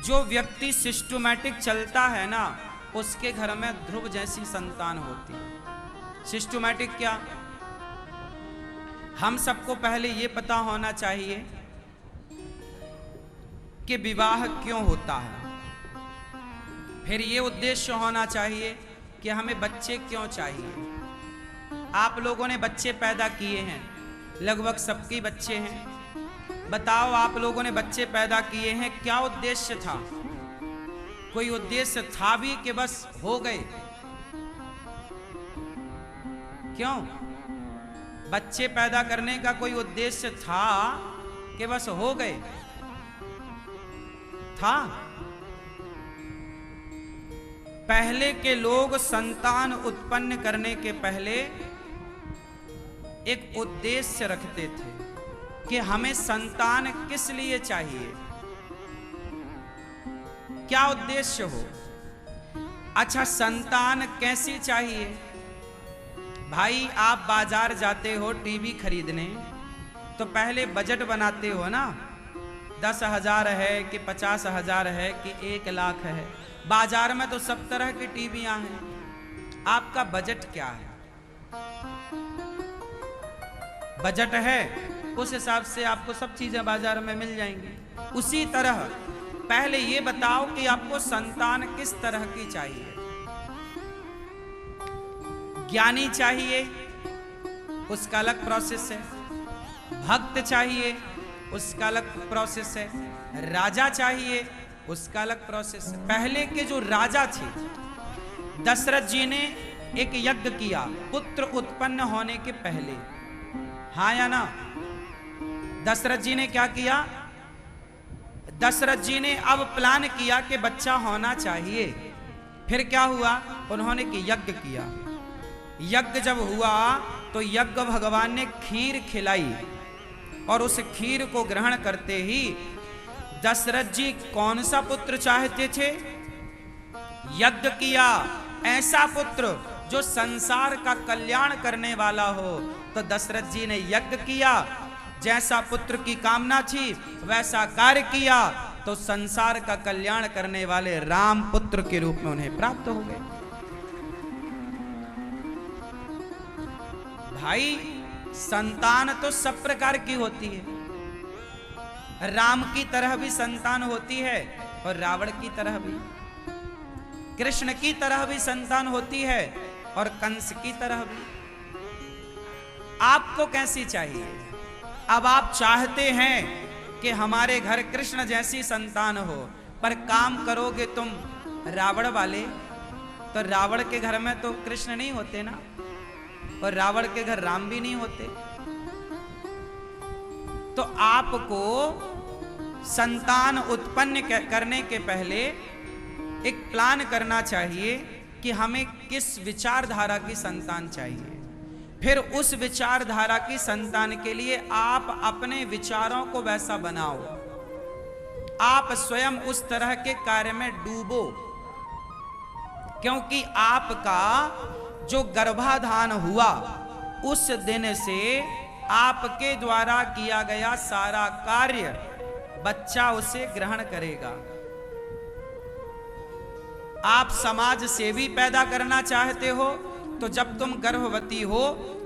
जो व्यक्ति सिस्टमैटिक चलता है ना, उसके घर में ध्रुव जैसी संतान होती है। सिस्टमैटिक क्या? हम सबको पहले ये पता होना चाहिए कि विवाह क्यों होता है। फिर ये उद्देश्य होना चाहिए कि हमें बच्चे क्यों चाहिए। आप लोगों ने बच्चे पैदा किए हैं, लगभग सबके बच्चे हैं। बताओ, आप लोगों ने बच्चे पैदा किए हैं, क्या उद्देश्य था? कोई उद्देश्य था भी कि बस हो गए? क्यों? बच्चे पैदा करने का कोई उद्देश्य था कि बस हो गए? था? पहले के लोग संतान उत्पन्न करने के पहले एक उद्देश्य रखते थे कि हमें संतान किस लिए चाहिए, क्या उद्देश्य हो। अच्छा, संतान कैसी चाहिए? भाई, आप बाजार जाते हो टीवी खरीदने तो पहले बजट बनाते हो ना, 10,000 है कि 50,000 है कि 1,00,000 है। बाजार में तो सब तरह की टीवियां हैं। आपका बजट क्या है? बजट है, उस हिसाब से आपको सब चीजें बाजार में मिल जाएंगी। उसी तरह पहले ये बताओ कि आपको संतान किस तरह की चाहिए। ज्ञानी चाहिए, उसका अलग प्रोसेस है। भक्त चाहिए, उसका अलग प्रोसेस है। राजा चाहिए, उसका अलग प्रोसेस है। पहले के जो राजा थे, दशरथ जी ने एक यज्ञ किया पुत्र उत्पन्न होने के पहले, हाँ या ना? दशरथ जी ने क्या किया? दशरथ जी ने अब प्लान किया कि बच्चा होना चाहिए। फिर क्या हुआ? उन्होंने कि यज्ञ किया। यज्ञ जब हुआ तो यज्ञ भगवान ने खीर खिलाई, और उस खीर को ग्रहण करते ही दशरथ जी कौन सा पुत्र चाहते थे? यज्ञ किया ऐसा पुत्र जो संसार का कल्याण करने वाला हो। तो दशरथ जी ने यज्ञ किया, जैसा पुत्र की कामना थी वैसा कार्य किया, तो संसार का कल्याण करने वाले राम पुत्र के रूप में उन्हें प्राप्त हो गए। भाई, संतान तो सब प्रकार की होती है। राम की तरह भी संतान होती है, और रावण की तरह भी, कृष्ण की तरह भी संतान होती है, और कंस की तरह भी। आपको कैसी चाहिए? अब आप चाहते हैं कि हमारे घर कृष्ण जैसी संतान हो, पर काम करोगे तुम रावण वाले, तो रावण के घर में तो कृष्ण नहीं होते ना, और रावण के घर राम भी नहीं होते। तो आपको संतान उत्पन्न करने के पहले एक प्लान करना चाहिए कि हमें किस विचारधारा की संतान चाहिए। फिर उस विचारधारा की संतान के लिए आप अपने विचारों को वैसा बनाओ, आप स्वयं उस तरह के कार्य में डूबो, क्योंकि आपका जो गर्भाधान हुआ उस दिन से आपके द्वारा किया गया सारा कार्य बच्चा उसे ग्रहण करेगा। आप समाज सेवी पैदा करना चाहते हो तो जब तुम गर्भवती हो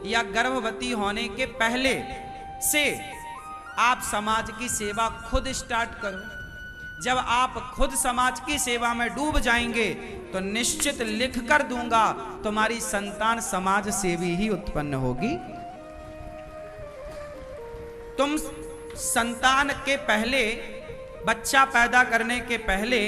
या गर्भवती होने के पहले से आप समाज की सेवा खुद स्टार्ट करो। जब आप खुद समाज की सेवा में डूब जाएंगे तो निश्चित लिख कर दूंगा, तुम्हारी संतान समाज सेवी ही उत्पन्न होगी। तुम संतान के पहले, बच्चा पैदा करने के पहले,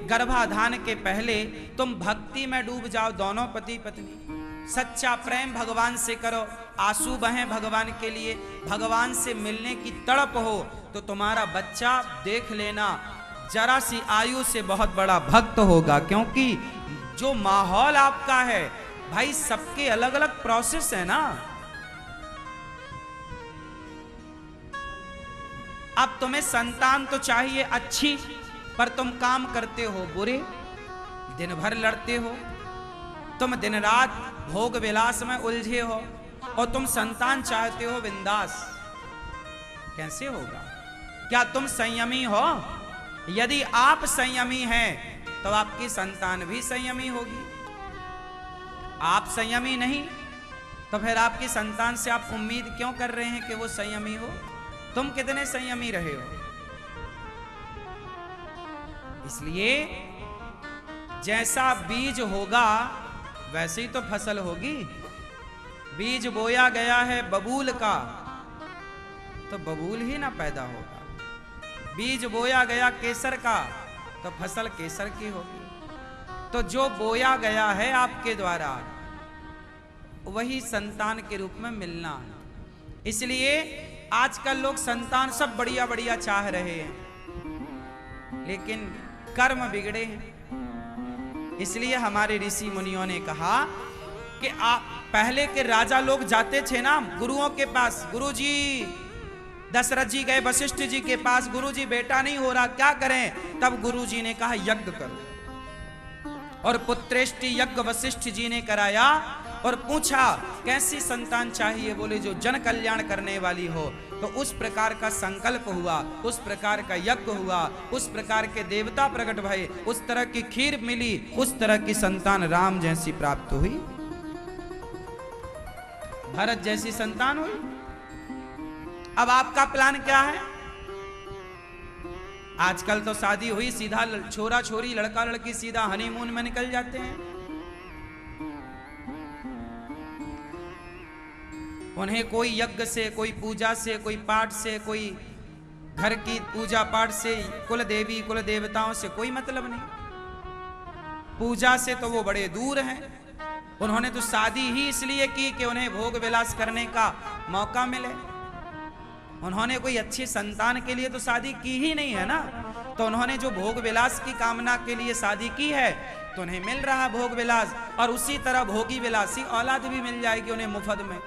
गर्भाधान के पहले तुम भक्ति में डूब जाओ। दोनों पति पत्नी सच्चा प्रेम भगवान से करो, आंसू बहें भगवान के लिए, भगवान से मिलने की तड़प हो, तो तुम्हारा बच्चा देख लेना जरा सी आयु से बहुत बड़ा भक्त होगा। क्योंकि जो माहौल आपका है भाई, सबके अलग अलग प्रोसेस है ना। अब तुम्हें संतान तो चाहिए अच्छी, पर तुम काम करते हो बुरे, दिन भर लड़ते हो, तुम दिन रात भोग विलास में उलझे हो, और तुम संतान चाहते हो बिंदास। कैसे होगा? क्या तुम संयमी हो? यदि आप संयमी हैं तो आपकी संतान भी संयमी होगी। आप संयमी नहीं तो फिर आपकी संतान से आप उम्मीद क्यों कर रहे हैं कि वो संयमी हो? तुम कितने संयमी रहे हो? इसलिए जैसा बीज होगा वैसे ही तो फसल होगी। बीज बोया गया है बबूल का तो बबूल ही ना पैदा होगा। बीज बोया गया केसर का तो फसल केसर की होगी। तो जो बोया गया है आपके द्वारा वही संतान के रूप में मिलना है। इसलिए आजकल लोग संतान सब बढ़िया बढ़िया चाह रहे हैं, लेकिन कर्म बिगड़े हैं। इसलिए हमारे ऋषि मुनियों ने कहा कि आप पहले के राजा लोग जाते थे ना गुरुओं के पास, गुरुजी दशरथ जी गए वशिष्ठ जी के पास, गुरुजी बेटा नहीं हो रहा क्या करें? तब गुरुजी ने कहा यज्ञ करो। और पुत्रेष्टि यज्ञ वशिष्ठ जी ने कराया और पूछा कैसी संतान चाहिए? बोले जो जन कल्याण करने वाली हो। तो उस प्रकार का संकल्प हुआ, उस प्रकार का यज्ञ हुआ, उस प्रकार के देवता प्रकट भये, उस तरह की खीर मिली, उस तरह की संतान राम जैसी प्राप्त हुई, भरत जैसी संतान हुई। अब आपका प्लान क्या है? आजकल तो शादी हुई सीधा छोरा छोरी लड़का लड़की सीधा हनीमून में निकल जाते हैं। उन्हें कोई यज्ञ से, कोई पूजा से, कोई पाठ से, कोई घर की पूजा पाठ से, कुल देवी कुल देवताओं से कोई मतलब नहीं। पूजा से तो वो बड़े दूर हैं। उन्होंने तो शादी ही इसलिए की कि उन्हें भोग विलास करने का मौका मिले। उन्होंने कोई अच्छी संतान के लिए तो शादी की ही नहीं है ना। तो उन्होंने जो भोग विलास की कामना के लिए शादी की है तो उन्हें मिल रहा भोग विलास, और उसी तरह भोगी विलासी औलाद भी मिल जाएगी उन्हें मुफ्त में।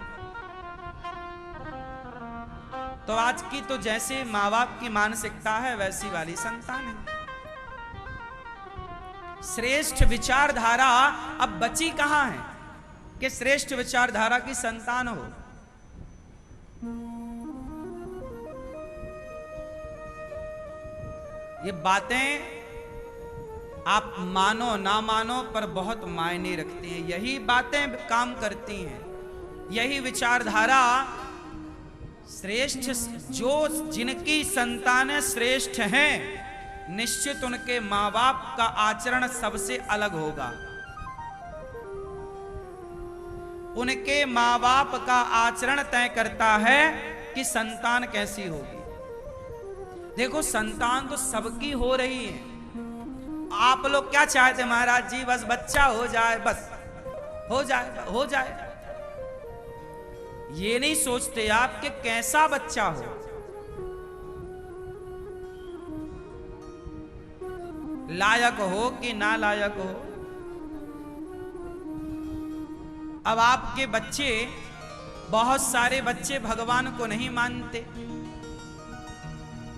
तो आज की तो जैसे माँ बाप की मानसिकता है वैसी वाली संतान है। श्रेष्ठ विचारधारा अब बची कहां है कि श्रेष्ठ विचारधारा की संतान हो? ये बातें आप मानो ना मानो पर बहुत मायने रखती हैं। यही बातें काम करती हैं, यही विचारधारा श्रेष्ठ, जो जिनकी संतानें श्रेष्ठ हैं निश्चित उनके माँ बाप का आचरण सबसे अलग होगा। उनके माँ बाप का आचरण तय करता है कि संतान कैसी होगी। देखो संतान तो सबकी हो रही है। आप लोग क्या चाहते महाराज जी? बस बच्चा हो जाए, बस हो जाए, हो जाए। ये नहीं सोचते आप कि कैसा बच्चा हो। लायक हो कि ना लायक हो। अब आपके बच्चे, बहुत सारे बच्चे भगवान को नहीं मानते।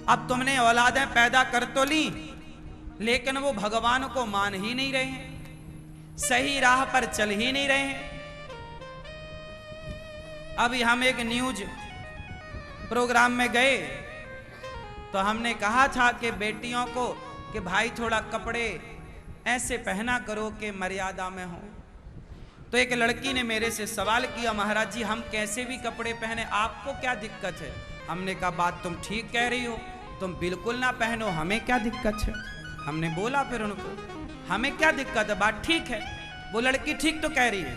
अब तुमने औलादें पैदा कर तो ली, लेकिन वो भगवान को मान ही नहीं रहे हैं, सही राह पर चल ही नहीं रहे हैं। अभी हम एक न्यूज प्रोग्राम में गए तो हमने कहा था कि बेटियों को कि भाई थोड़ा कपड़े ऐसे पहना करो कि मर्यादा में हो। तो एक लड़की ने मेरे से सवाल किया, महाराज जी हम कैसे भी कपड़े पहने, आपको क्या दिक्कत है? हमने कहा बात तुम ठीक कह रही हो, तुम बिल्कुल ना पहनो, हमें क्या दिक्कत है? हमने बोला फिर उनको, हमें क्या दिक्कत है, बात ठीक है। वो लड़की ठीक तो कह रही है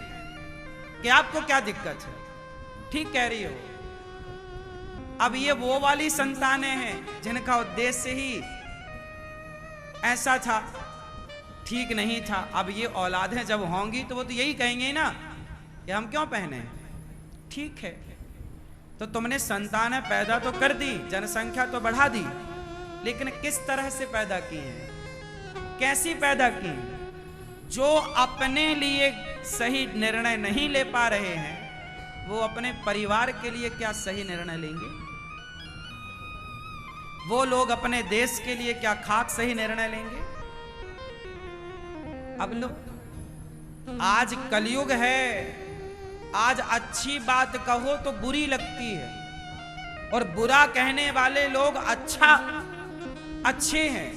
कि आपको क्या दिक्कत है, ठीक कह रही हो। अब ये वो वाली संतानें हैं जिनका उद्देश्य ही ऐसा था, ठीक नहीं था। अब ये औलादें जब होंगी तो वो तो यही कहेंगे ना कि हम क्यों पहने, ठीक है। तो तुमने संतानें पैदा तो कर दी, जनसंख्या तो बढ़ा दी, लेकिन किस तरह से पैदा की है, कैसी पैदा की? जो अपने लिए सही निर्णय नहीं ले पा रहे हैं वो अपने परिवार के लिए क्या सही निर्णय लेंगे? वो लोग अपने देश के लिए क्या खाक सही निर्णय लेंगे? अब लो, आज कलयुग है, आज अच्छी बात कहो तो बुरी लगती है और बुरा कहने वाले लोग अच्छे हैं।